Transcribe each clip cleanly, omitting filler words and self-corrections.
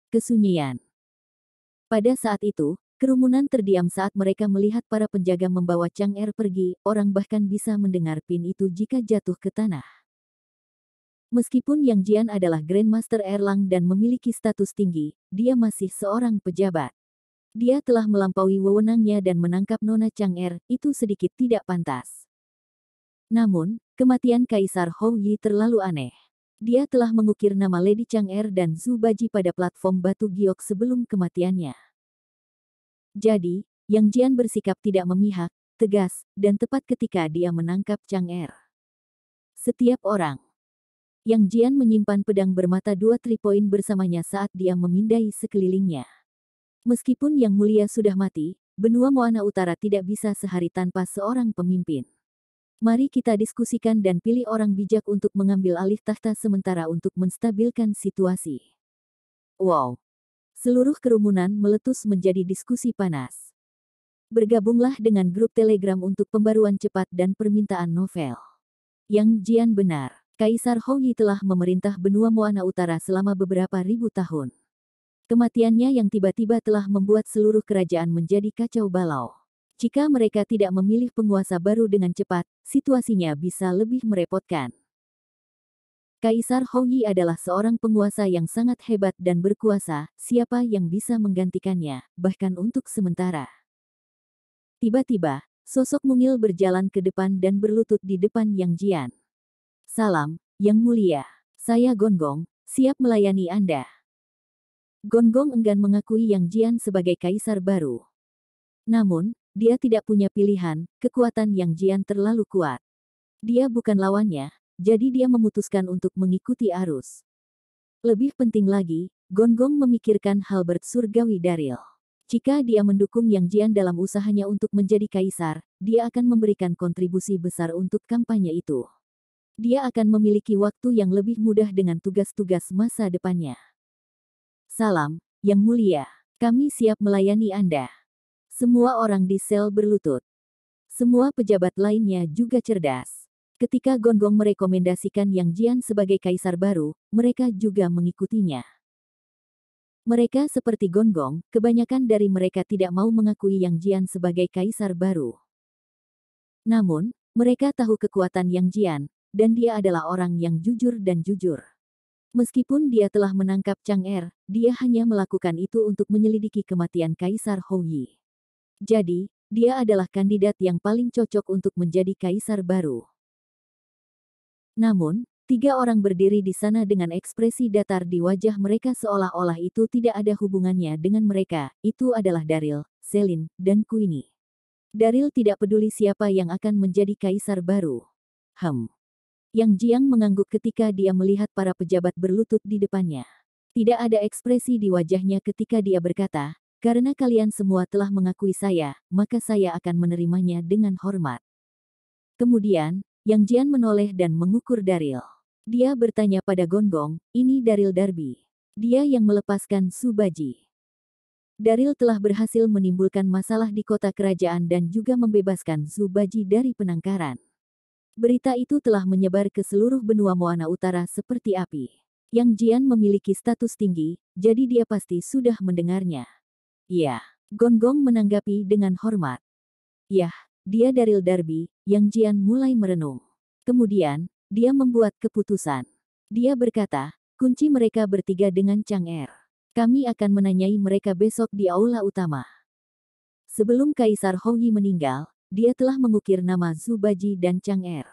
Kesunyian. Pada saat itu, kerumunan terdiam saat mereka melihat para penjaga membawa Chang'er pergi, orang bahkan bisa mendengar pin itu jika jatuh ke tanah. Meskipun Yang Jian adalah Grandmaster Erlang dan memiliki status tinggi, dia masih seorang pejabat. Dia telah melampaui wewenangnya dan menangkap Nona Chang'er, itu sedikit tidak pantas. Namun, kematian Kaisar Hou Yi terlalu aneh. Dia telah mengukir nama Lady Chang'er dan Zhu Baji pada platform batu giok sebelum kematiannya. Jadi, Yang Jian bersikap tidak memihak, tegas, dan tepat ketika dia menangkap Chang'er. Setiap orang. Yang Jian menyimpan pedang bermata 2 3-point bersamanya saat dia memindai sekelilingnya. Meskipun Yang Mulia sudah mati, benua Moana Utara tidak bisa sehari tanpa seorang pemimpin. Mari kita diskusikan dan pilih orang bijak untuk mengambil alih tahta sementara untuk menstabilkan situasi. Wow! Seluruh kerumunan meletus menjadi diskusi panas. Bergabunglah dengan grup Telegram untuk pembaruan cepat dan permintaan novel. Yang Jian benar. Kaisar Hou Yi telah memerintah benua Moana Utara selama beberapa ribu tahun. Kematiannya yang tiba-tiba telah membuat seluruh kerajaan menjadi kacau balau. Jika mereka tidak memilih penguasa baru dengan cepat, situasinya bisa lebih merepotkan. Kaisar Hou Yi adalah seorang penguasa yang sangat hebat dan berkuasa, siapa yang bisa menggantikannya, bahkan untuk sementara. Tiba-tiba, sosok mungil berjalan ke depan dan berlutut di depan Yang Jian. Salam, Yang Mulia. Saya Gonggong, siap melayani Anda. Gonggong enggan mengakui Yang Jian sebagai kaisar baru. Namun, dia tidak punya pilihan, kekuatan Yang Jian terlalu kuat. Dia bukan lawannya, jadi dia memutuskan untuk mengikuti arus. Lebih penting lagi, Gonggong memikirkan Halbert Surgawi Daril. Jika dia mendukung Yang Jian dalam usahanya untuk menjadi kaisar, dia akan memberikan kontribusi besar untuk kampanye itu. Dia akan memiliki waktu yang lebih mudah dengan tugas-tugas masa depannya. Salam, Yang Mulia. Kami siap melayani Anda. Semua orang di sel berlutut. Semua pejabat lainnya juga cerdas. Ketika Gonggong merekomendasikan Yang Jian sebagai kaisar baru, mereka juga mengikutinya. Mereka seperti Gonggong, kebanyakan dari mereka tidak mau mengakui Yang Jian sebagai kaisar baru. Namun, mereka tahu kekuatan Yang Jian, dan dia adalah orang yang jujur dan jujur. Meskipun dia telah menangkap Chang'er, dia hanya melakukan itu untuk menyelidiki kematian Kaisar Hou Yi. Jadi, dia adalah kandidat yang paling cocok untuk menjadi kaisar baru. Namun, 3 orang berdiri di sana dengan ekspresi datar di wajah mereka seolah-olah itu tidak ada hubungannya dengan mereka, itu adalah Daril, Selin, dan Queenie. Daril tidak peduli siapa yang akan menjadi kaisar baru. Yang Jiang mengangguk ketika dia melihat para pejabat berlutut di depannya. Tidak ada ekspresi di wajahnya ketika dia berkata, karena kalian semua telah mengakui saya, maka saya akan menerimanya dengan hormat. Kemudian, Yang Jian menoleh dan mengukur Daril. Dia bertanya pada Gonggong, ini Daril Darbi. Dia yang melepaskan Zhu Baji. Daril telah berhasil menimbulkan masalah di kota kerajaan dan juga membebaskan Zhu Baji dari penangkaran. Berita itu telah menyebar ke seluruh benua Moana Utara seperti api. Yang Jian memiliki status tinggi, jadi dia pasti sudah mendengarnya. Ya, Gonggong menanggapi dengan hormat. Yah, dia Daril Darbi. Yang Jian mulai merenung. Kemudian, dia membuat keputusan. Dia berkata, kunci mereka bertiga dengan Chang'er. Kami akan menanyai mereka besok di aula utama. Sebelum Kaisar Hou Yi meninggal, dia telah mengukir nama Zhu Baji dan Chang'er.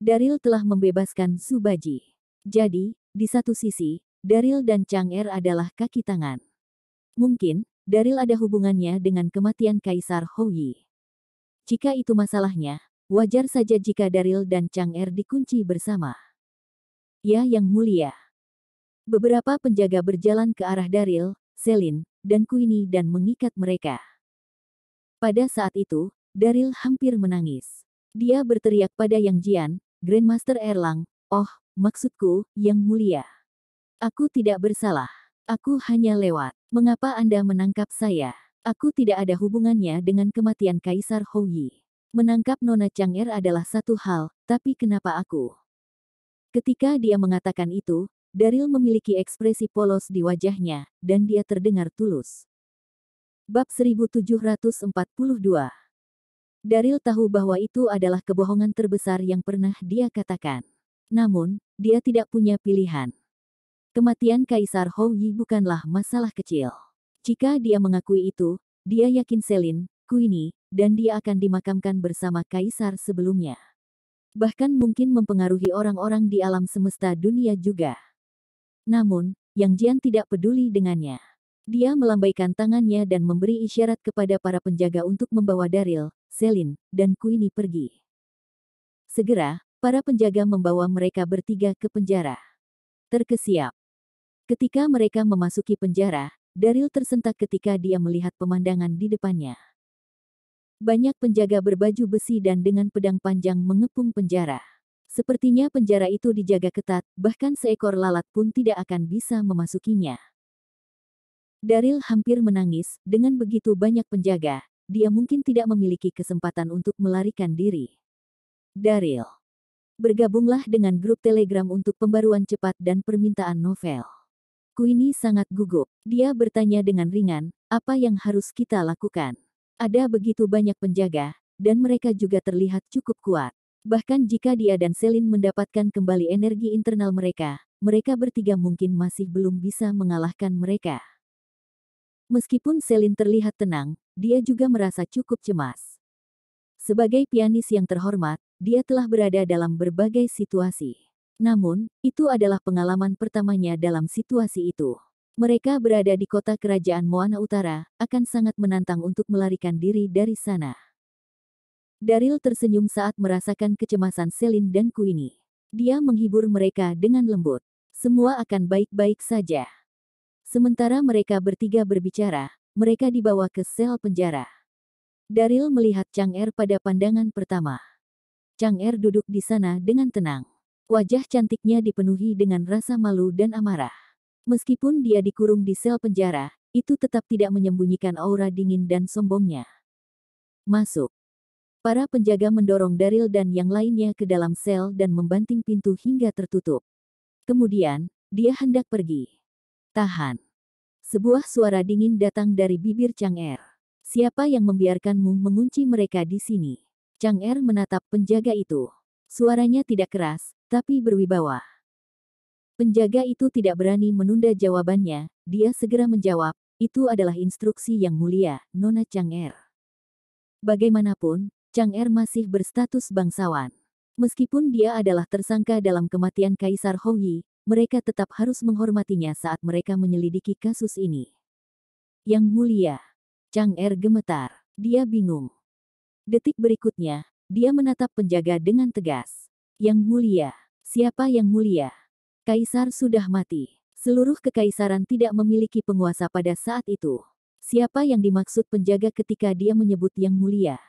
Daril telah membebaskan Zhu Baji. Jadi, di satu sisi, Daril dan Chang'er adalah kaki tangan. Mungkin, Daril ada hubungannya dengan kematian Kaisar Hou Yi. Jika itu masalahnya, wajar saja jika Daril dan Chang'er dikunci bersama. Ya Yang Mulia. Beberapa penjaga berjalan ke arah Daril, Selin, dan Queenie dan mengikat mereka. Pada saat itu, Daril hampir menangis. Dia berteriak pada Yang Jian, Grandmaster Erlang, oh, maksudku, Yang Mulia. Aku tidak bersalah. Aku hanya lewat. Mengapa Anda menangkap saya? Aku tidak ada hubungannya dengan kematian Kaisar Hou Yi. Menangkap Nona Chang'er adalah satu hal, tapi kenapa aku? Ketika dia mengatakan itu, Daryl memiliki ekspresi polos di wajahnya, dan dia terdengar tulus. Bab 1742. Daryl tahu bahwa itu adalah kebohongan terbesar yang pernah dia katakan. Namun, dia tidak punya pilihan. Kematian Kaisar Hou Yi bukanlah masalah kecil. Jika dia mengakui itu, dia yakin Selin, Queenie, dan dia akan dimakamkan bersama Kaisar sebelumnya. Bahkan mungkin mempengaruhi orang-orang di alam semesta dunia juga. Namun, Yang Jian tidak peduli dengannya. Dia melambaikan tangannya dan memberi isyarat kepada para penjaga untuk membawa Daryl, Selin, dan Queenie pergi. Segera, para penjaga membawa mereka bertiga ke penjara. Terkesiap. Ketika mereka memasuki penjara, Daryl tersentak ketika dia melihat pemandangan di depannya. Banyak penjaga berbaju besi dan dengan pedang panjang mengepung penjara. Sepertinya penjara itu dijaga ketat, bahkan seekor lalat pun tidak akan bisa memasukinya. Daryl hampir menangis, dengan begitu banyak penjaga, dia mungkin tidak memiliki kesempatan untuk melarikan diri. Daryl. Bergabunglah dengan grup Telegram untuk pembaruan cepat dan permintaan novel. Queenie sangat gugup. Dia bertanya dengan ringan, apa yang harus kita lakukan? Ada begitu banyak penjaga, dan mereka juga terlihat cukup kuat. Bahkan jika dia dan Selin mendapatkan kembali energi internal mereka, mereka bertiga mungkin masih belum bisa mengalahkan mereka. Meskipun Selin terlihat tenang, dia juga merasa cukup cemas. Sebagai pianis yang terhormat, dia telah berada dalam berbagai situasi. Namun, itu adalah pengalaman pertamanya dalam situasi itu. Mereka berada di kota kerajaan Moana Utara, akan sangat menantang untuk melarikan diri dari sana. Daryl tersenyum saat merasakan kecemasan Selin dan Queenie. Dia menghibur mereka dengan lembut. Semua akan baik-baik saja. Sementara mereka bertiga berbicara, mereka dibawa ke sel penjara. Daryl melihat Chang'er pada pandangan pertama. Chang'er duduk di sana dengan tenang. Wajah cantiknya dipenuhi dengan rasa malu dan amarah. Meskipun dia dikurung di sel penjara, itu tetap tidak menyembunyikan aura dingin dan sombongnya. Masuk. Para penjaga mendorong Daryl dan yang lainnya ke dalam sel dan membanting pintu hingga tertutup. Kemudian, dia hendak pergi. Tahan. Sebuah suara dingin datang dari bibir Chang'er. Siapa yang membiarkanmu mengunci mereka di sini? Chang'er menatap penjaga itu. Suaranya tidak keras, tapi berwibawa. Penjaga itu tidak berani menunda jawabannya, dia segera menjawab, itu adalah instruksi yang mulia, Nona Chang'er. Bagaimanapun, Chang'er masih berstatus bangsawan. Meskipun dia adalah tersangka dalam kematian Kaisar Hou Yi, mereka tetap harus menghormatinya saat mereka menyelidiki kasus ini. Yang mulia. Chang'er gemetar. Dia bingung. Detik berikutnya, dia menatap penjaga dengan tegas. Yang mulia. Siapa yang mulia? Kaisar sudah mati. Seluruh kekaisaran tidak memiliki penguasa pada saat itu. Siapa yang dimaksud penjaga ketika dia menyebut yang mulia?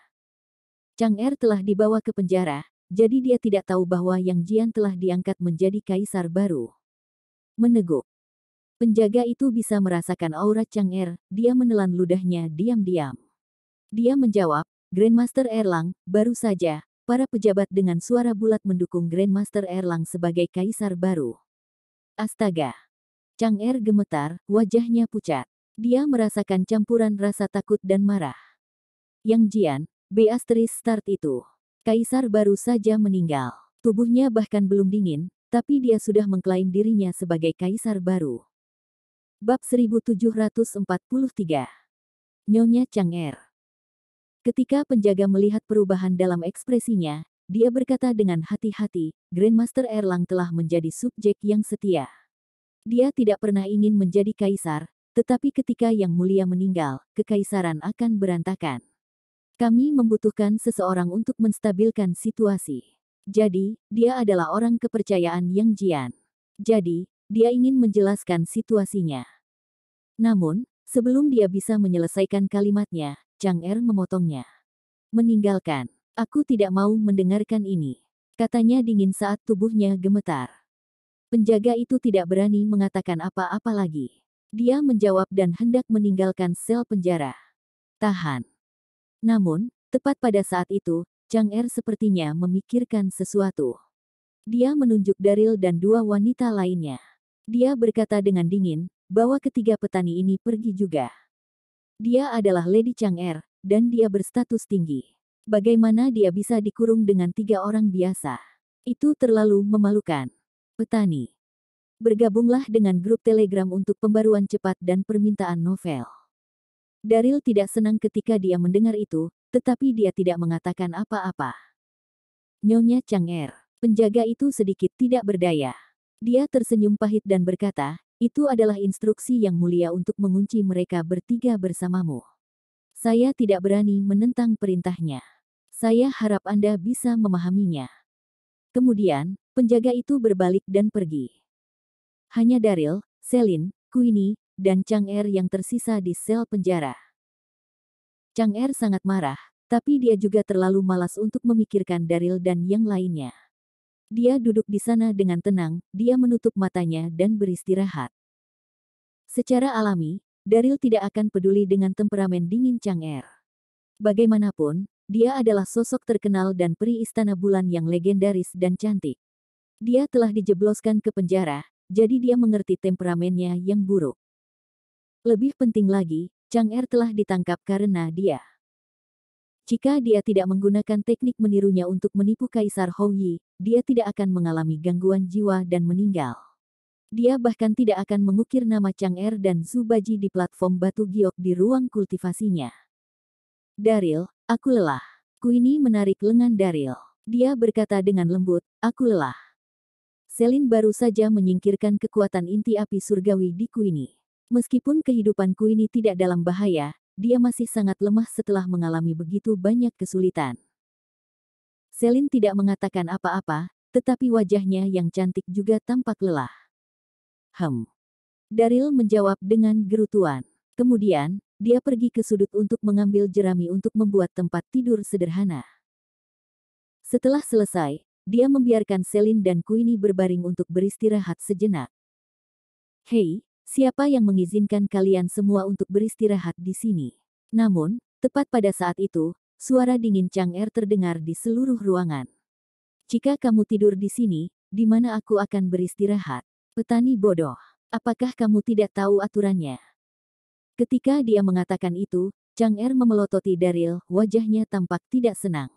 Chang'er telah dibawa ke penjara, jadi dia tidak tahu bahwa Yang Jian telah diangkat menjadi kaisar baru. Meneguk. Penjaga itu bisa merasakan aura Chang'er, dia menelan ludahnya diam-diam. Dia menjawab, Grandmaster Erlang, baru saja, para pejabat dengan suara bulat mendukung Grandmaster Erlang sebagai kaisar baru. Astaga. Chang'er gemetar, wajahnya pucat. Dia merasakan campuran rasa takut dan marah. Yang Jian, Beatrice Start itu. Kaisar baru saja meninggal. Tubuhnya bahkan belum dingin, tapi dia sudah mengklaim dirinya sebagai kaisar baru. Bab 1743. Nyonya Chang'er. Ketika penjaga melihat perubahan dalam ekspresinya, dia berkata dengan hati-hati, Grandmaster Erlang telah menjadi subjek yang setia. Dia tidak pernah ingin menjadi kaisar, tetapi ketika Yang Mulia meninggal, kekaisaran akan berantakan. Kami membutuhkan seseorang untuk menstabilkan situasi. Jadi, dia adalah orang kepercayaan Yang Jian. Jadi, dia ingin menjelaskan situasinya. Namun, sebelum dia bisa menyelesaikan kalimatnya, Chang'er memotongnya. Meninggalkan. Aku tidak mau mendengarkan ini. Katanya dingin saat tubuhnya gemetar. Penjaga itu tidak berani mengatakan apa-apa lagi. Dia menjawab dan hendak meninggalkan sel penjara. Tahan. Namun, tepat pada saat itu, Chang'er sepertinya memikirkan sesuatu. Dia menunjuk Daryl dan dua wanita lainnya. Dia berkata dengan dingin, bahwa ketiga petani ini pergi juga. Dia adalah Lady Chang'er, dan dia berstatus tinggi. Bagaimana dia bisa dikurung dengan 3 orang biasa? Itu terlalu memalukan. Petani. Bergabunglah dengan grup Telegram untuk pembaruan cepat dan permintaan novel. Daryl tidak senang ketika dia mendengar itu, tetapi dia tidak mengatakan apa-apa. Nyonya Chang'er, penjaga itu sedikit tidak berdaya. Dia tersenyum pahit dan berkata, itu adalah instruksi yang mulia untuk mengunci mereka bertiga bersamamu. Saya tidak berani menentang perintahnya. Saya harap Anda bisa memahaminya. Kemudian, penjaga itu berbalik dan pergi. Hanya Daryl, Selin, Queenie, dan Chang'er yang tersisa di sel penjara. Chang'er sangat marah, tapi dia juga terlalu malas untuk memikirkan Daryl dan yang lainnya. Dia duduk di sana dengan tenang, dia menutup matanya dan beristirahat. Secara alami, Daryl tidak akan peduli dengan temperamen dingin Chang'er. Bagaimanapun, dia adalah sosok terkenal dan peri istana bulan yang legendaris dan cantik. Dia telah dijebloskan ke penjara, jadi dia mengerti temperamennya yang buruk. Lebih penting lagi, Chang'er telah ditangkap karena dia. Jika dia tidak menggunakan teknik menirunya untuk menipu Kaisar Houyi, dia tidak akan mengalami gangguan jiwa dan meninggal. Dia bahkan tidak akan mengukir nama Chang'er dan Zhu Baji di platform batu giok di ruang kultivasinya. Daryl, aku lelah. Queenie menarik lengan Daryl. Dia berkata dengan lembut, aku lelah. Selin baru saja menyingkirkan kekuatan inti api surgawi di Queenie. Meskipun kehidupan Queenie tidak dalam bahaya, dia masih sangat lemah setelah mengalami begitu banyak kesulitan. Selin tidak mengatakan apa-apa, tetapi wajahnya yang cantik juga tampak lelah. Daryl menjawab dengan gerutuan. Kemudian, dia pergi ke sudut untuk mengambil jerami untuk membuat tempat tidur sederhana. Setelah selesai, dia membiarkan Selin dan Queenie berbaring untuk beristirahat sejenak. Hei, siapa yang mengizinkan kalian semua untuk beristirahat di sini? Namun, tepat pada saat itu, suara dingin Chang'er terdengar di seluruh ruangan. Jika kamu tidur di sini, di mana aku akan beristirahat? Petani bodoh. Apakah kamu tidak tahu aturannya? Ketika dia mengatakan itu, Chang'er memelototi Daryl, wajahnya tampak tidak senang.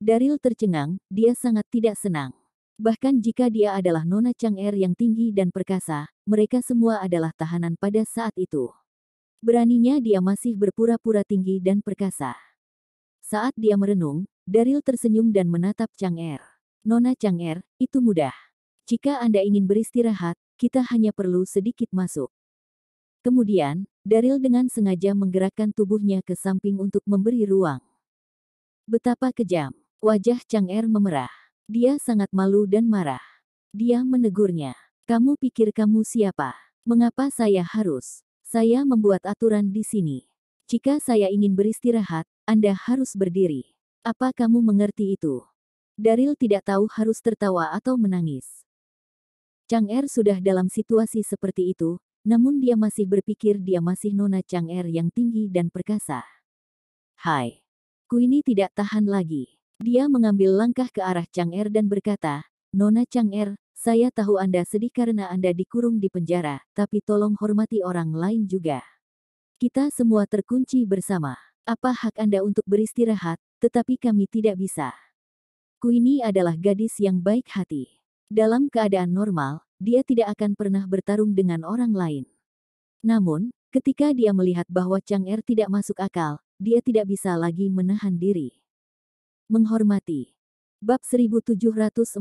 Daryl tercengang, dia sangat tidak senang. Bahkan jika dia adalah Nona Chang'er yang tinggi dan perkasa, mereka semua adalah tahanan pada saat itu. Beraninya dia masih berpura-pura tinggi dan perkasa. Saat dia merenung, Daryl tersenyum dan menatap Chang'er. Nona Chang'er, itu mudah. Jika Anda ingin beristirahat, kita hanya perlu sedikit masuk. Kemudian, Daryl dengan sengaja menggerakkan tubuhnya ke samping untuk memberi ruang. Betapa kejam. Wajah Chang'er memerah. Dia sangat malu dan marah. Dia menegurnya. Kamu pikir kamu siapa? Mengapa saya harus? Saya membuat aturan di sini. Jika saya ingin beristirahat, Anda harus berdiri. Apa kamu mengerti itu? Daryl tidak tahu harus tertawa atau menangis. Chang'er sudah dalam situasi seperti itu, namun dia masih berpikir dia masih Nona Chang'er yang tinggi dan perkasa. Hai. Queenie tidak tahan lagi. Dia mengambil langkah ke arah Chang'er dan berkata, Nona Chang'er, saya tahu Anda sedih karena Anda dikurung di penjara, tapi tolong hormati orang lain juga. Kita semua terkunci bersama. Apa hak Anda untuk beristirahat, tetapi kami tidak bisa. Queenie adalah gadis yang baik hati. Dalam keadaan normal, dia tidak akan pernah bertarung dengan orang lain. Namun, ketika dia melihat bahwa Chang'er tidak masuk akal, dia tidak bisa lagi menahan diri. Menghormati. Bab 1744.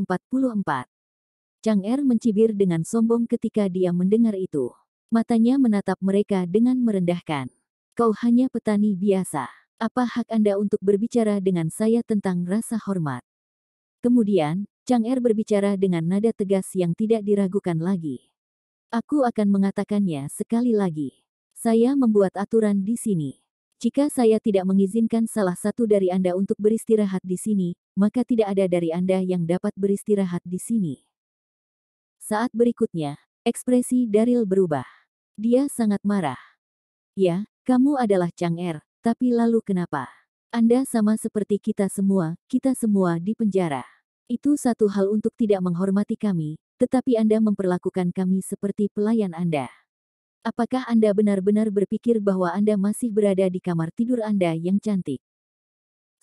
Chang'er mencibir dengan sombong ketika dia mendengar itu. Matanya menatap mereka dengan merendahkan. Kau hanya petani biasa. Apa hak Anda untuk berbicara dengan saya tentang rasa hormat? Kemudian, Chang'er berbicara dengan nada tegas yang tidak diragukan lagi. Aku akan mengatakannya sekali lagi. Saya membuat aturan di sini. Jika saya tidak mengizinkan salah satu dari Anda untuk beristirahat di sini, maka tidak ada dari Anda yang dapat beristirahat di sini. Saat berikutnya, ekspresi Daryl berubah. Dia sangat marah. Ya, kamu adalah Chang'er, tapi lalu kenapa? Anda sama seperti kita semua di penjara. Itu satu hal untuk tidak menghormati kami, tetapi Anda memperlakukan kami seperti pelayan Anda. Apakah Anda benar-benar berpikir bahwa Anda masih berada di kamar tidur Anda yang cantik?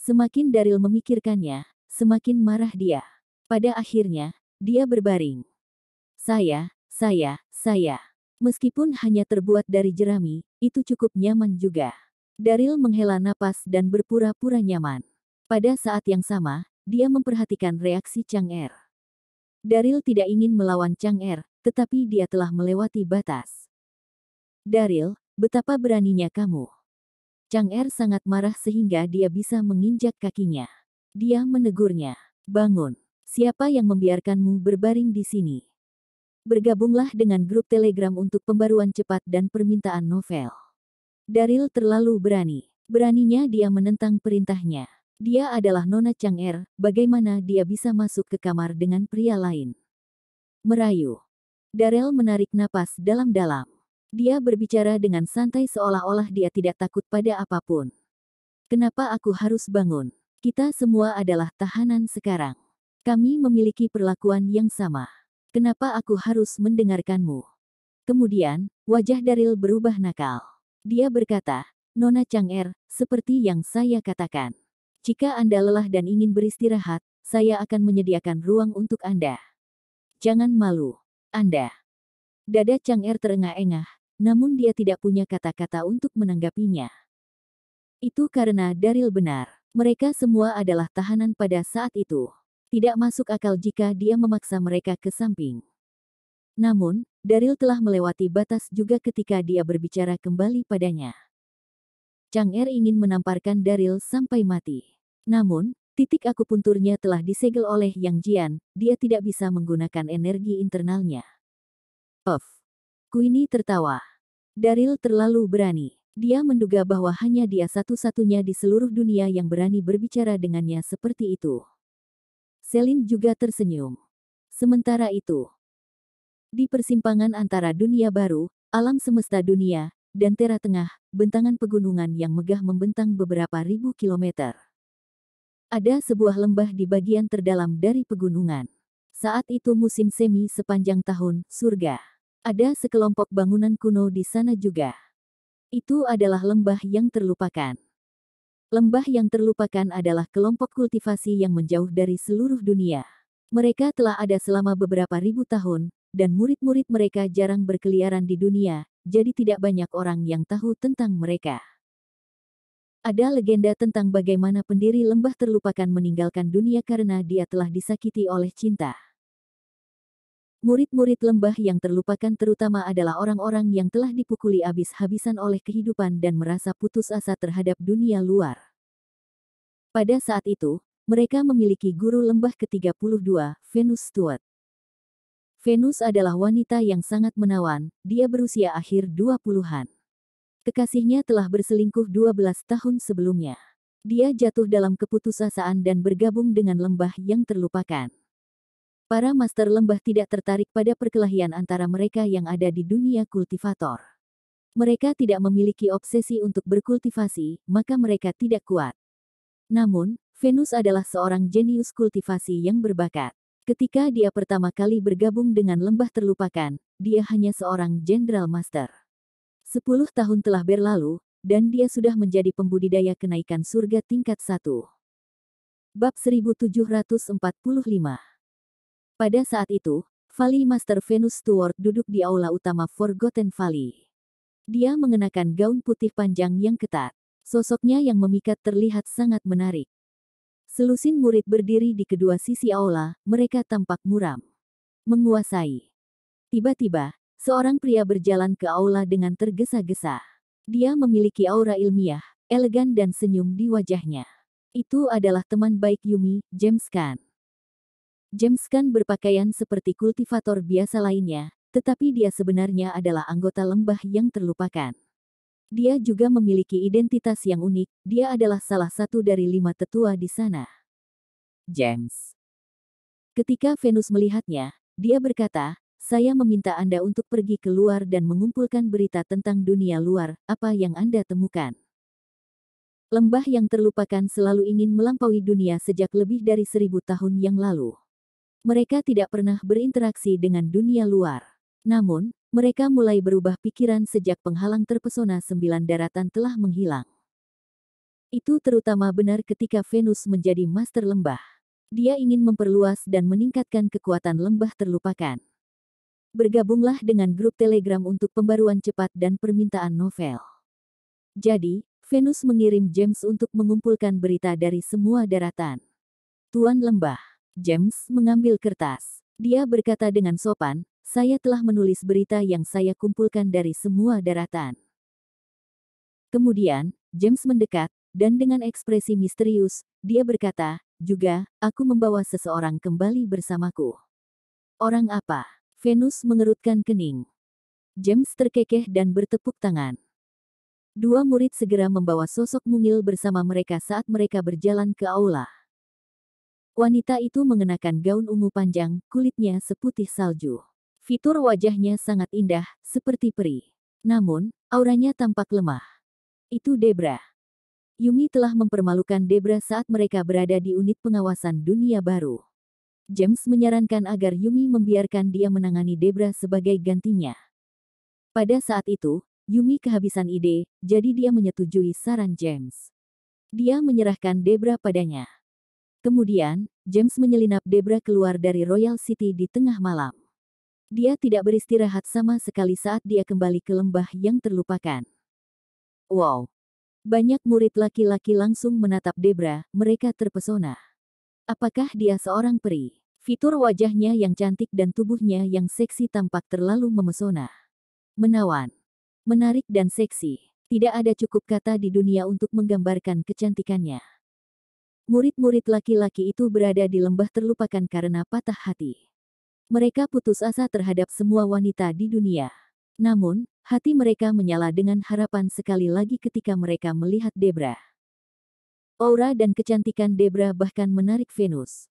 Semakin Daryl memikirkannya, semakin marah dia. Pada akhirnya, dia berbaring. Saya. Meskipun hanya terbuat dari jerami, itu cukup nyaman juga. Daryl menghela napas dan berpura-pura nyaman. Pada saat yang sama, dia memperhatikan reaksi Chang'er. Daryl tidak ingin melawan Chang'er, tetapi dia telah melewati batas. Daryl, betapa beraninya kamu. Chang'er sangat marah sehingga dia bisa menginjak kakinya. Dia menegurnya. Bangun. Siapa yang membiarkanmu berbaring di sini? Bergabunglah dengan grup Telegram untuk pembaruan cepat dan permintaan novel. Daryl terlalu berani. Beraninya dia menentang perintahnya. Dia adalah Nona Chang'er, bagaimana dia bisa masuk ke kamar dengan pria lain? Merayu. Daryl menarik napas dalam-dalam. Dia berbicara dengan santai seolah-olah dia tidak takut pada apapun. Kenapa aku harus bangun? Kita semua adalah tahanan sekarang. Kami memiliki perlakuan yang sama. Kenapa aku harus mendengarkanmu? Kemudian, wajah Daryl berubah nakal. Dia berkata, Nona Chang'er, seperti yang saya katakan. Jika Anda lelah dan ingin beristirahat, saya akan menyediakan ruang untuk Anda. Jangan malu. Anda. Dada Chang'er terengah-engah, namun dia tidak punya kata-kata untuk menanggapinya. Itu karena Daryl benar. Mereka semua adalah tahanan pada saat itu. Tidak masuk akal jika dia memaksa mereka ke samping. Namun, Daryl telah melewati batas juga ketika dia berbicara kembali padanya. Chang'er ingin menamparkan Daryl sampai mati. Namun, titik akupunturnya telah disegel oleh Yang Jian, dia tidak bisa menggunakan energi internalnya. Queenie tertawa. Daryl terlalu berani. Dia menduga bahwa hanya dia satu-satunya di seluruh dunia yang berani berbicara dengannya seperti itu. Celine juga tersenyum. Sementara itu, di persimpangan antara dunia baru, alam semesta dunia, dan Tera Tengah, bentangan pegunungan yang megah membentang beberapa ribu kilometer. Ada sebuah lembah di bagian terdalam dari pegunungan. Saat itu musim semi sepanjang tahun, surga. Ada sekelompok bangunan kuno di sana juga. Itu adalah lembah yang terlupakan. Lembah yang terlupakan adalah kelompok kultivasi yang menjauh dari seluruh dunia. Mereka telah ada selama beberapa ribu tahun, dan murid-murid mereka jarang berkeliaran di dunia, jadi tidak banyak orang yang tahu tentang mereka. Ada legenda tentang bagaimana pendiri lembah terlupakan meninggalkan dunia karena dia telah disakiti oleh cinta. Murid-murid lembah yang terlupakan terutama adalah orang-orang yang telah dipukuli habis-habisan oleh kehidupan dan merasa putus asa terhadap dunia luar. Pada saat itu, mereka memiliki guru lembah ke-32, Venus Stuart. Venus adalah wanita yang sangat menawan, dia berusia akhir 20-an. Kekasihnya telah berselingkuh 12 tahun sebelumnya. Dia jatuh dalam keputusasaan dan bergabung dengan lembah yang terlupakan. Para master lembah tidak tertarik pada perkelahian antara mereka yang ada di dunia kultivator. Mereka tidak memiliki obsesi untuk berkultivasi, maka mereka tidak kuat. Namun, Venus adalah seorang jenius kultivasi yang berbakat. Ketika dia pertama kali bergabung dengan lembah terlupakan, dia hanya seorang Jenderal Master. 10 tahun telah berlalu, dan dia sudah menjadi pembudidaya kenaikan surga tingkat 1. Bab 1745. Pada saat itu, Valley Master Venus Stuart duduk di aula utama Forgotten Valley. Dia mengenakan gaun putih panjang yang ketat. Sosoknya yang memikat terlihat sangat menarik. Selusin murid berdiri di kedua sisi aula, mereka tampak muram. Menguasai. Tiba-tiba, seorang pria berjalan ke aula dengan tergesa-gesa. Dia memiliki aura ilmiah, elegan dan senyum di wajahnya. Itu adalah teman baik Yumi, James Caan. James Caan berpakaian seperti kultivator biasa lainnya, tetapi dia sebenarnya adalah anggota lembah yang terlupakan. Dia juga memiliki identitas yang unik, dia adalah salah satu dari 5 tetua di sana. James. Ketika Venus melihatnya, dia berkata, saya meminta Anda untuk pergi keluar dan mengumpulkan berita tentang dunia luar, apa yang Anda temukan. Lembah yang terlupakan selalu ingin melampaui dunia sejak lebih dari 1000 tahun yang lalu. Mereka tidak pernah berinteraksi dengan dunia luar. Namun, mereka mulai berubah pikiran sejak penghalang terpesona 9 daratan telah menghilang. Itu terutama benar ketika Venus menjadi master lembah. Dia ingin memperluas dan meningkatkan kekuatan lembah terlupakan. Bergabunglah dengan grup Telegram untuk pembaruan cepat dan permintaan novel. Jadi, Venus mengirim James untuk mengumpulkan berita dari semua daratan. Tuan Lembah. James mengambil kertas. Dia berkata dengan sopan, "Saya telah menulis berita yang saya kumpulkan dari semua daratan." Kemudian, James mendekat, dan dengan ekspresi misterius, dia berkata, "Juga, aku membawa seseorang kembali bersamaku." "Orang apa?" Venus mengerutkan kening. James terkekeh dan bertepuk tangan. Dua murid segera membawa sosok mungil bersama mereka saat mereka berjalan ke aula. Wanita itu mengenakan gaun ungu panjang, kulitnya seputih salju. Fitur wajahnya sangat indah, seperti peri. Namun, auranya tampak lemah. Itu Debra. Yumi telah mempermalukan Debra saat mereka berada di unit pengawasan dunia baru. James menyarankan agar Yumi membiarkan dia menangani Debra sebagai gantinya. Pada saat itu, Yumi kehabisan ide, jadi dia menyetujui saran James. Dia menyerahkan Debra padanya. Kemudian, James menyelinap Debra keluar dari Royal City di tengah malam. Dia tidak beristirahat sama sekali saat dia kembali ke lembah yang terlupakan. Wow! Banyak murid laki-laki langsung menatap Debra, mereka terpesona. Apakah dia seorang peri? Fitur wajahnya yang cantik dan tubuhnya yang seksi tampak terlalu memesona. Menawan. Menarik dan seksi. Tidak ada cukup kata di dunia untuk menggambarkan kecantikannya. Murid-murid laki-laki itu berada di lembah terlupakan karena patah hati. Mereka putus asa terhadap semua wanita di dunia. Namun, hati mereka menyala dengan harapan sekali lagi ketika mereka melihat Debra. Aura dan kecantikan Debra bahkan menarik Venus.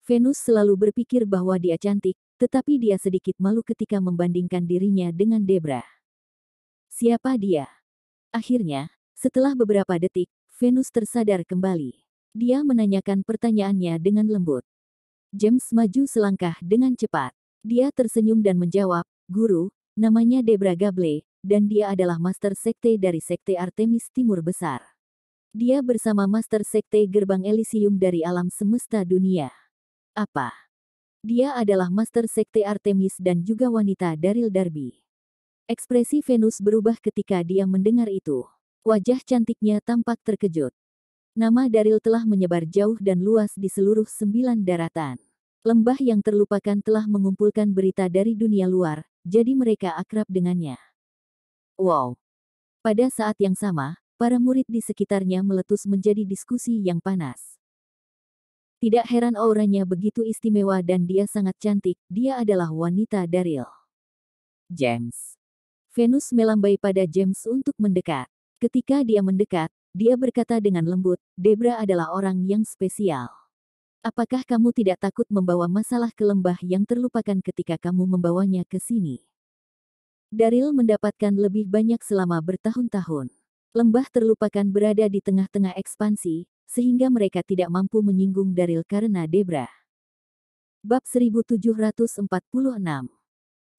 Venus selalu berpikir bahwa dia cantik, tetapi dia sedikit malu ketika membandingkan dirinya dengan Debra. Siapa dia? Akhirnya, setelah beberapa detik, Venus tersadar kembali. Dia menanyakan pertanyaannya dengan lembut. James maju selangkah dengan cepat. Dia tersenyum dan menjawab, "Guru, namanya Debra Gable, dan dia adalah Master Sekte dari Sekte Artemis Timur Besar. Dia bersama Master Sekte Gerbang Elysium dari alam semesta dunia." "Apa?" "Dia adalah Master Sekte Artemis dan juga wanita Daryl Darby." Ekspresi Venus berubah ketika dia mendengar itu. Wajah cantiknya tampak terkejut. Nama Daryl telah menyebar jauh dan luas di seluruh 9 daratan. Lembah yang terlupakan telah mengumpulkan berita dari dunia luar, jadi mereka akrab dengannya. Wow! Pada saat yang sama, para murid di sekitarnya meletus menjadi diskusi yang panas. Tidak heran auranya begitu istimewa dan dia sangat cantik, dia adalah wanita Daryl. James. Venus melambai pada James untuk mendekat. Ketika dia mendekat, dia berkata dengan lembut, "Debra adalah orang yang spesial. Apakah kamu tidak takut membawa masalah ke lembah yang terlupakan ketika kamu membawanya ke sini?" Daryl mendapatkan lebih banyak selama bertahun-tahun. Lembah terlupakan berada di tengah-tengah ekspansi, sehingga mereka tidak mampu menyinggung Daryl karena Debra. Bab 1746.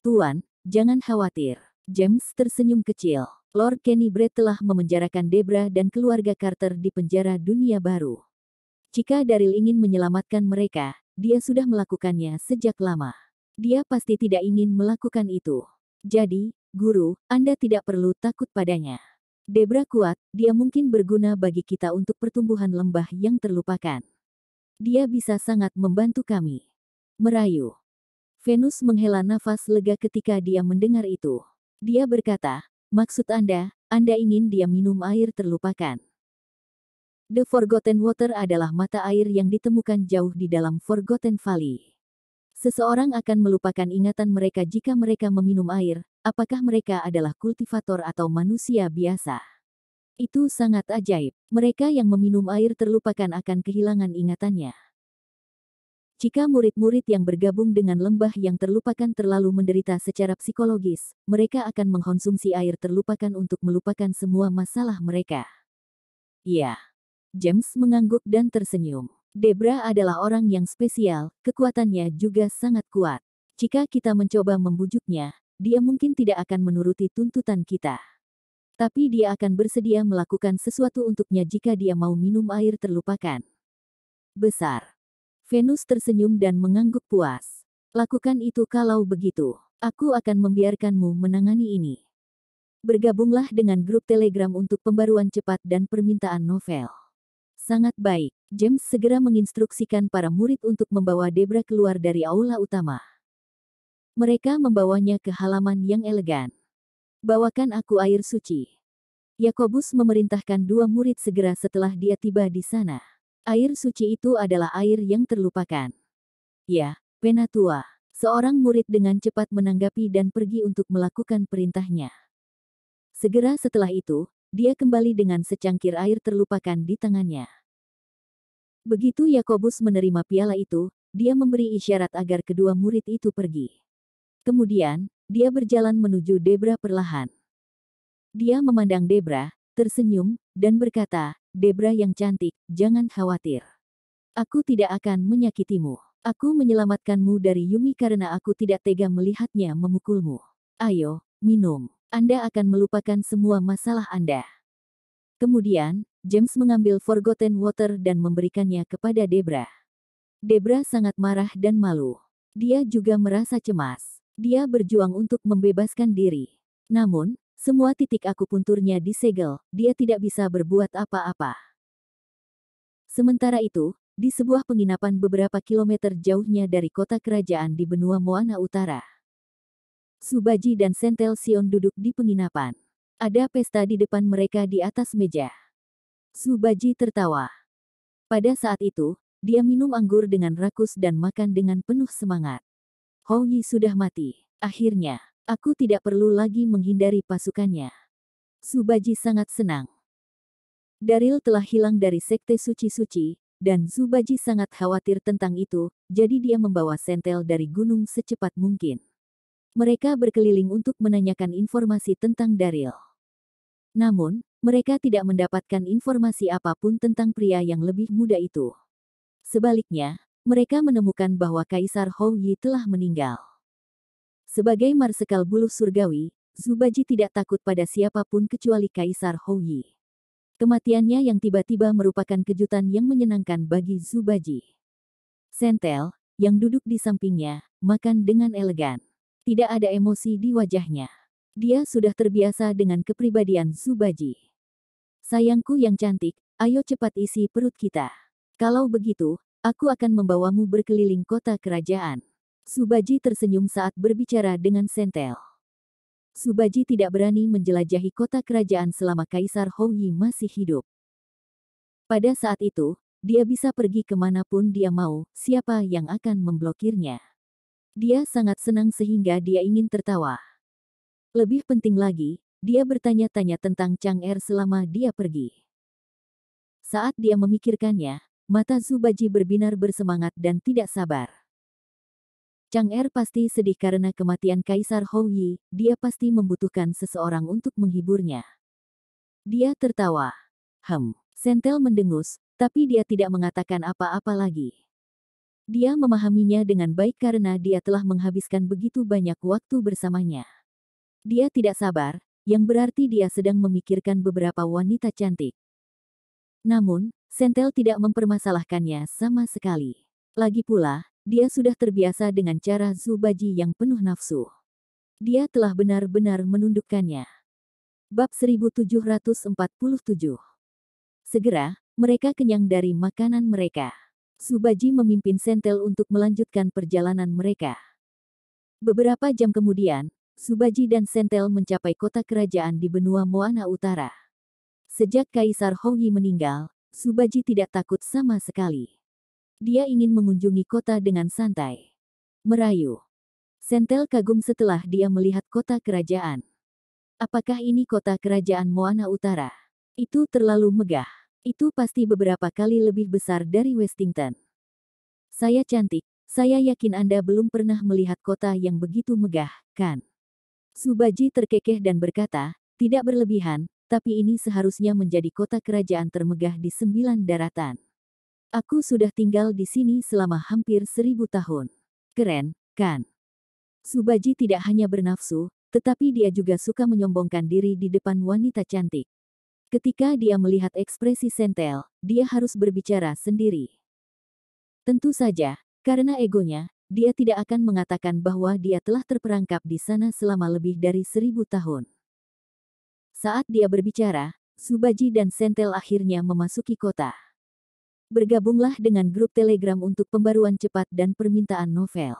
Tuan, jangan khawatir. James tersenyum kecil. Lord Kenny Brett telah memenjarakan Debra dan keluarga Carter di penjara dunia baru. Jika Daryl ingin menyelamatkan mereka, dia sudah melakukannya sejak lama. Dia pasti tidak ingin melakukan itu. Jadi, Guru, Anda tidak perlu takut padanya. Debra kuat, dia mungkin berguna bagi kita untuk pertumbuhan lembah yang terlupakan. Dia bisa sangat membantu kami. Merayu. Venus menghela nafas lega ketika dia mendengar itu. Dia berkata, "Maksud Anda ingin dia minum air terlupakan." The Forgotten Water adalah mata air yang ditemukan jauh di dalam Forgotten Valley. Seseorang akan melupakan ingatan mereka jika mereka meminum air, apakah mereka adalah kultivator atau manusia biasa. Itu sangat ajaib. Mereka yang meminum air terlupakan akan kehilangan ingatannya. Jika murid-murid yang bergabung dengan lembah yang terlupakan terlalu menderita secara psikologis, mereka akan mengkonsumsi air terlupakan untuk melupakan semua masalah mereka. Iya. James mengangguk dan tersenyum. Debra adalah orang yang spesial, kekuatannya juga sangat kuat. Jika kita mencoba membujuknya, dia mungkin tidak akan menuruti tuntutan kita. Tapi dia akan bersedia melakukan sesuatu untuknya jika dia mau minum air terlupakan. Besar. Venus tersenyum dan mengangguk puas. Lakukan itu kalau begitu. Aku akan membiarkanmu menangani ini. Bergabunglah dengan grup Telegram untuk pembaruan cepat dan permintaan novel. Sangat baik. James segera menginstruksikan para murid untuk membawa Debra keluar dari aula utama. Mereka membawanya ke halaman yang elegan. Bawakan aku air suci. Yakobus memerintahkan dua murid segera setelah dia tiba di sana. Air suci itu adalah air yang terlupakan. Ya, Penatua. Seorang murid dengan cepat menanggapi dan pergi untuk melakukan perintahnya. Segera setelah itu, dia kembali dengan secangkir air terlupakan di tangannya. Begitu Yakobus menerima piala itu, dia memberi isyarat agar kedua murid itu pergi. Kemudian, dia berjalan menuju Debra perlahan. Dia memandang Debra, tersenyum, dan berkata, "Debra yang cantik, jangan khawatir. Aku tidak akan menyakitimu. Aku menyelamatkanmu dari Yumi karena aku tidak tega melihatnya memukulmu. Ayo, minum. Anda akan melupakan semua masalah Anda." Kemudian, James mengambil Forgotten Water dan memberikannya kepada Debra. Debra sangat marah dan malu. Dia juga merasa cemas. Dia berjuang untuk membebaskan diri. Namun, semua titik akupunturnya disegel, dia tidak bisa berbuat apa-apa. Sementara itu, di sebuah penginapan beberapa kilometer jauhnya dari kota kerajaan di benua Moana Utara. Subaji dan Sentel Sion duduk di penginapan. Ada pesta di depan mereka di atas meja. Subaji tertawa. Pada saat itu, dia minum anggur dengan rakus dan makan dengan penuh semangat. Houyi sudah mati. Akhirnya, aku tidak perlu lagi menghindari pasukannya. Subaji sangat senang. Daryl telah hilang dari sekte suci-suci, dan Subaji sangat khawatir tentang itu, jadi dia membawa Sentel dari gunung secepat mungkin. Mereka berkeliling untuk menanyakan informasi tentang Daryl. Namun, mereka tidak mendapatkan informasi apapun tentang pria yang lebih muda itu. Sebaliknya, mereka menemukan bahwa Kaisar Houyi telah meninggal. Sebagai marsekal buluh surgawi, Subaji tidak takut pada siapapun kecuali Kaisar Houyi. Kematiannya yang tiba-tiba merupakan kejutan yang menyenangkan bagi Subaji. Sentel, yang duduk di sampingnya, makan dengan elegan. Tidak ada emosi di wajahnya. Dia sudah terbiasa dengan kepribadian Subaji. Sayangku yang cantik, ayo cepat isi perut kita. Kalau begitu, aku akan membawamu berkeliling kota kerajaan. Subaji tersenyum saat berbicara dengan Sentel. Subaji tidak berani menjelajahi kota kerajaan selama Kaisar Houyi masih hidup. Pada saat itu, dia bisa pergi kemanapun dia mau, siapa yang akan memblokirnya. Dia sangat senang sehingga dia ingin tertawa. Lebih penting lagi, dia bertanya-tanya tentang Chang'er selama dia pergi. Saat dia memikirkannya, mata Subaji berbinar bersemangat dan tidak sabar. Chang'er pasti sedih karena kematian Kaisar Houyi, dia pasti membutuhkan seseorang untuk menghiburnya. Dia tertawa. Sentel mendengus, tapi dia tidak mengatakan apa-apa lagi. Dia memahaminya dengan baik karena dia telah menghabiskan begitu banyak waktu bersamanya. Dia tidak sabar, yang berarti dia sedang memikirkan beberapa wanita cantik. Namun, Sentel tidak mempermasalahkannya sama sekali. Lagi pula, dia sudah terbiasa dengan cara Subaji yang penuh nafsu. Dia telah benar-benar menundukkannya. Bab 1747. Segera, mereka kenyang dari makanan mereka. Subaji memimpin Sentel untuk melanjutkan perjalanan mereka. Beberapa jam kemudian, Subaji dan Sentel mencapai kota kerajaan di benua Moana Utara. Sejak Kaisar Houyi meninggal, Subaji tidak takut sama sekali. Dia ingin mengunjungi kota dengan santai. Merayu. Sentel kagum setelah dia melihat kota kerajaan. Apakah ini kota kerajaan Moana Utara? Itu terlalu megah. Itu pasti beberapa kali lebih besar dari Westington. Saya cantik, saya yakin Anda belum pernah melihat kota yang begitu megah, kan? Subaji terkekeh dan berkata, tidak berlebihan, tetapi ini seharusnya menjadi kota kerajaan termegah di 9 daratan. Aku sudah tinggal di sini selama hampir 1000 tahun. Keren, kan? Subaji tidak hanya bernafsu, tetapi dia juga suka menyombongkan diri di depan wanita cantik. Ketika dia melihat ekspresi Sentel, dia harus berbicara sendiri. Tentu saja, karena egonya, dia tidak akan mengatakan bahwa dia telah terperangkap di sana selama lebih dari 1000 tahun. Saat dia berbicara, Subaji dan Sentel akhirnya memasuki kota. Bergabunglah dengan grup Telegram untuk pembaruan cepat dan permintaan novel.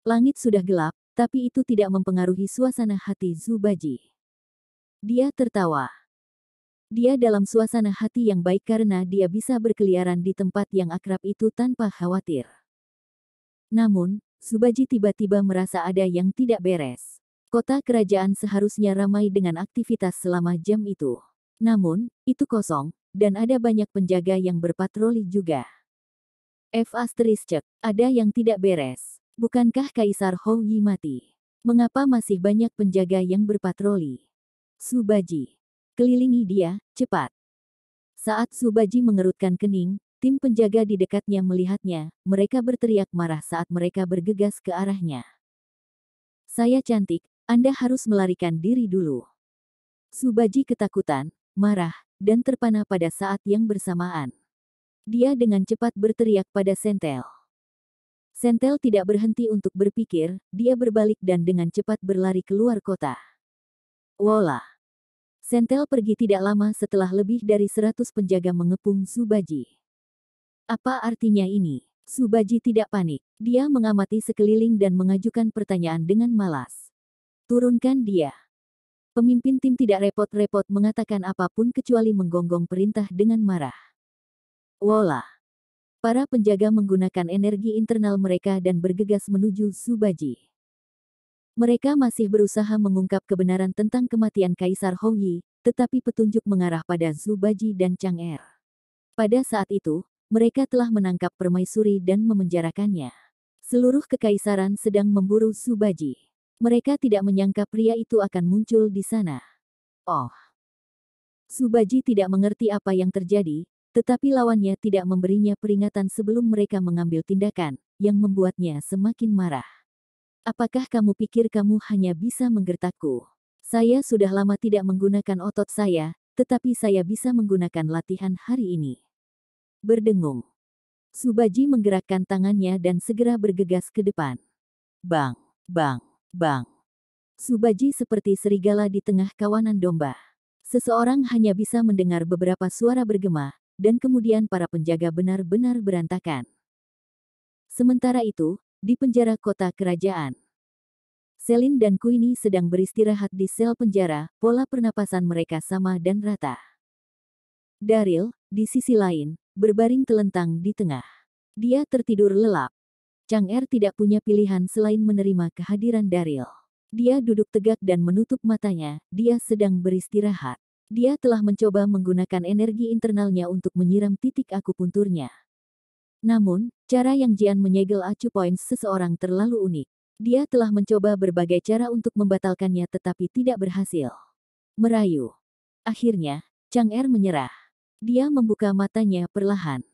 Langit sudah gelap, tapi itu tidak mempengaruhi suasana hati Subaji. Dia tertawa. Dia dalam suasana hati yang baik karena dia bisa berkeliaran di tempat yang akrab itu tanpa khawatir. Namun, Subaji tiba-tiba merasa ada yang tidak beres. Kota kerajaan seharusnya ramai dengan aktivitas selama jam itu. Namun, itu kosong, dan ada banyak penjaga yang berpatroli juga. Ada yang tidak beres. Bukankah Kaisar Hou Yi mati? Mengapa masih banyak penjaga yang berpatroli? Subaji. Kelilingi dia, cepat. Saat Subaji mengerutkan kening, tim penjaga di dekatnya melihatnya, mereka berteriak marah saat mereka bergegas ke arahnya. Saya cantik, Anda harus melarikan diri dulu. Subaji ketakutan, marah, dan terpana pada saat yang bersamaan. Dia dengan cepat berteriak pada Sentel. Sentel tidak berhenti untuk berpikir, dia berbalik dan dengan cepat berlari keluar kota. Wola. Sentel pergi tidak lama setelah lebih dari 100 penjaga mengepung Subaji. Apa artinya ini? Subaji tidak panik. Dia mengamati sekeliling dan mengajukan pertanyaan dengan malas. Turunkan dia. Pemimpin tim tidak repot-repot mengatakan apapun kecuali menggonggong perintah dengan marah. Wola. Para penjaga menggunakan energi internal mereka dan bergegas menuju Subaji. Mereka masih berusaha mengungkap kebenaran tentang kematian Kaisar Hou Yi, tetapi petunjuk mengarah pada Subaji dan Chang'er. Pada saat itu, mereka telah menangkap permaisuri dan memenjarakannya. Seluruh kekaisaran sedang memburu Subaji. Mereka tidak menyangka pria itu akan muncul di sana. Oh. Subaji tidak mengerti apa yang terjadi, tetapi lawannya tidak memberinya peringatan sebelum mereka mengambil tindakan, yang membuatnya semakin marah. Apakah kamu pikir kamu hanya bisa menggertakku? Saya sudah lama tidak menggunakan otot saya, tetapi saya bisa menggunakan latihan hari ini. Berdengung. Subaji menggerakkan tangannya dan segera bergegas ke depan. Bang, bang, bang. Subaji seperti serigala di tengah kawanan domba. Seseorang hanya bisa mendengar beberapa suara bergema, dan kemudian para penjaga benar-benar berantakan. Sementara itu, di penjara kota kerajaan, Selin dan Queenie sedang beristirahat di sel penjara, pola pernapasan mereka sama dan rata. Daryl, di sisi lain, berbaring telentang di tengah. Dia tertidur lelap. Chang'er tidak punya pilihan selain menerima kehadiran Daryl. Dia duduk tegak dan menutup matanya, dia sedang beristirahat. Dia telah mencoba menggunakan energi internalnya untuk menyiram titik akupunturnya. Namun, cara yang Jian menyegel acupoints seseorang terlalu unik. Dia telah mencoba berbagai cara untuk membatalkannya tetapi tidak berhasil. Merayu. Akhirnya, Chang'er menyerah. Dia membuka matanya perlahan.